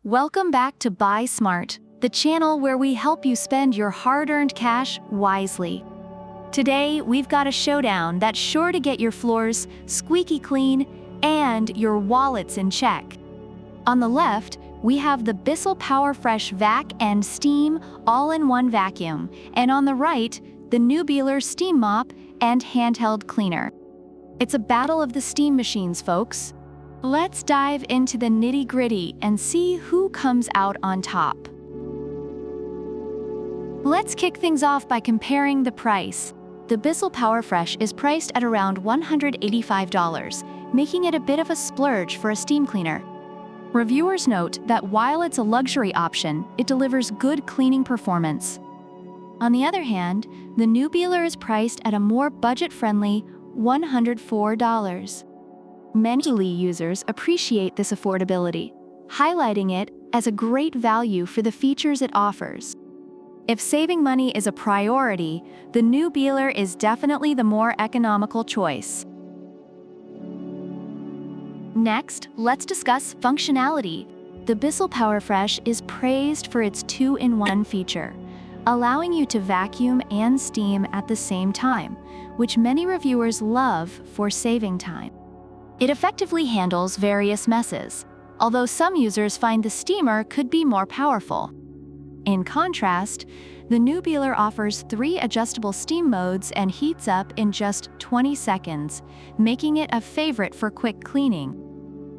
Welcome back to Buy Smart, the channel where we help you spend your hard-earned cash wisely. Today, we've got a showdown that's sure to get your floors squeaky clean and your wallets in check. On the left, we have the Bissell PowerFresh Vac and Steam all-in-one vacuum, and on the right, the Newbealer Steam Mop and Handheld Cleaner. It's a battle of the steam machines, folks. Let's dive into the nitty-gritty and see who comes out on top. Let's kick things off by comparing the price. The Bissell PowerFresh is priced at around $185, making it a bit of a splurge for a steam cleaner. Reviewers note that while it's a luxury option, it delivers good cleaning performance. On the other hand, the Newbealer is priced at a more budget-friendly $104. Many users appreciate this affordability, highlighting it as a great value for the features it offers. If saving money is a priority, the Newbealer is definitely the more economical choice. Next, let's discuss functionality. The Bissell PowerFresh is praised for its 2-in-1 feature, allowing you to vacuum and steam at the same time, which many reviewers love for saving time. It effectively handles various messes, although some users find the steamer could be more powerful. In contrast, the Newbealer offers 3 adjustable steam modes and heats up in just 20 seconds, making it a favorite for quick cleaning.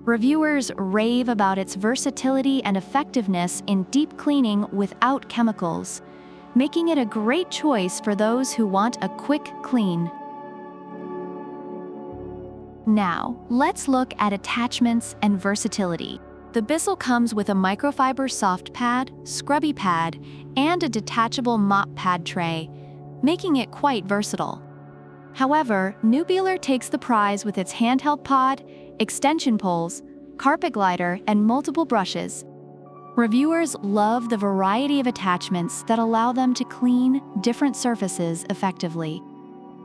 Reviewers rave about its versatility and effectiveness in deep cleaning without chemicals, making it a great choice for those who want a quick clean. Now, let's look at attachments and versatility. The Bissell comes with a microfiber soft pad, scrubby pad, and a detachable mop pad tray, making it quite versatile. However, Newbealer takes the prize with its handheld pod, extension poles, carpet glider, and multiple brushes. Reviewers love the variety of attachments that allow them to clean different surfaces effectively.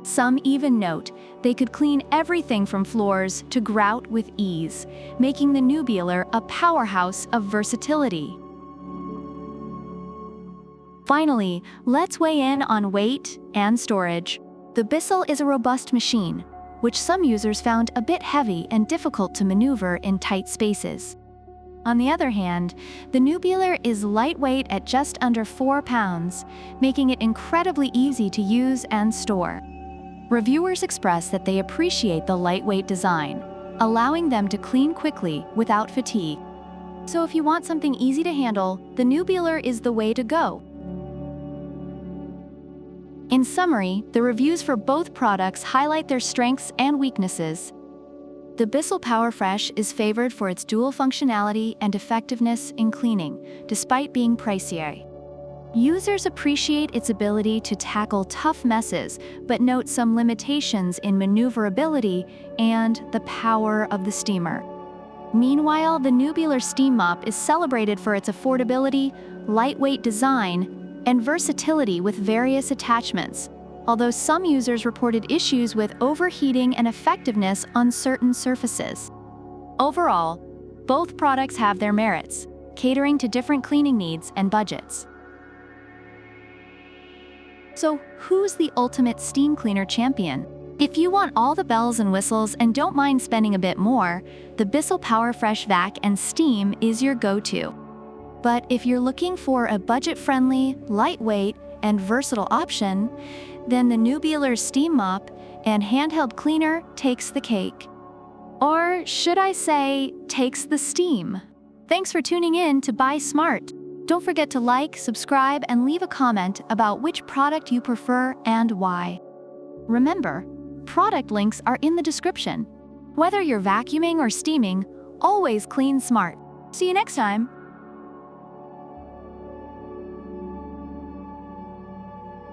Some even note they could clean everything from floors to grout with ease, making the Newbealer a powerhouse of versatility. Finally, let's weigh in on weight and storage. The Bissell is a robust machine, which some users found a bit heavy and difficult to maneuver in tight spaces. On the other hand, the Newbealer is lightweight at just under 4 pounds, making it incredibly easy to use and store. Reviewers express that they appreciate the lightweight design, allowing them to clean quickly without fatigue. So if you want something easy to handle, the Newbealer is the way to go. In summary, the reviews for both products highlight their strengths and weaknesses. The Bissell PowerFresh is favored for its dual functionality and effectiveness in cleaning, despite being pricier. Users appreciate its ability to tackle tough messes, but note some limitations in maneuverability and the power of the steamer. Meanwhile, the Newbealer Steam Mop is celebrated for its affordability, lightweight design, and versatility with various attachments, although some users reported issues with overheating and effectiveness on certain surfaces. Overall, both products have their merits, catering to different cleaning needs and budgets. So, who's the ultimate steam cleaner champion? If you want all the bells and whistles and don't mind spending a bit more, the Bissell PowerFresh Vac and Steam is your go-to. But if you're looking for a budget-friendly, lightweight, and versatile option, then the Newbealer Steam Mop and Handheld Cleaner takes the cake. Or should I say, takes the steam. Thanks for tuning in to Buy Smart. Don't forget to like, subscribe, and leave a comment about which product you prefer and why. Remember, product links are in the description. Whether you're vacuuming or steaming, always clean smart. See you next time.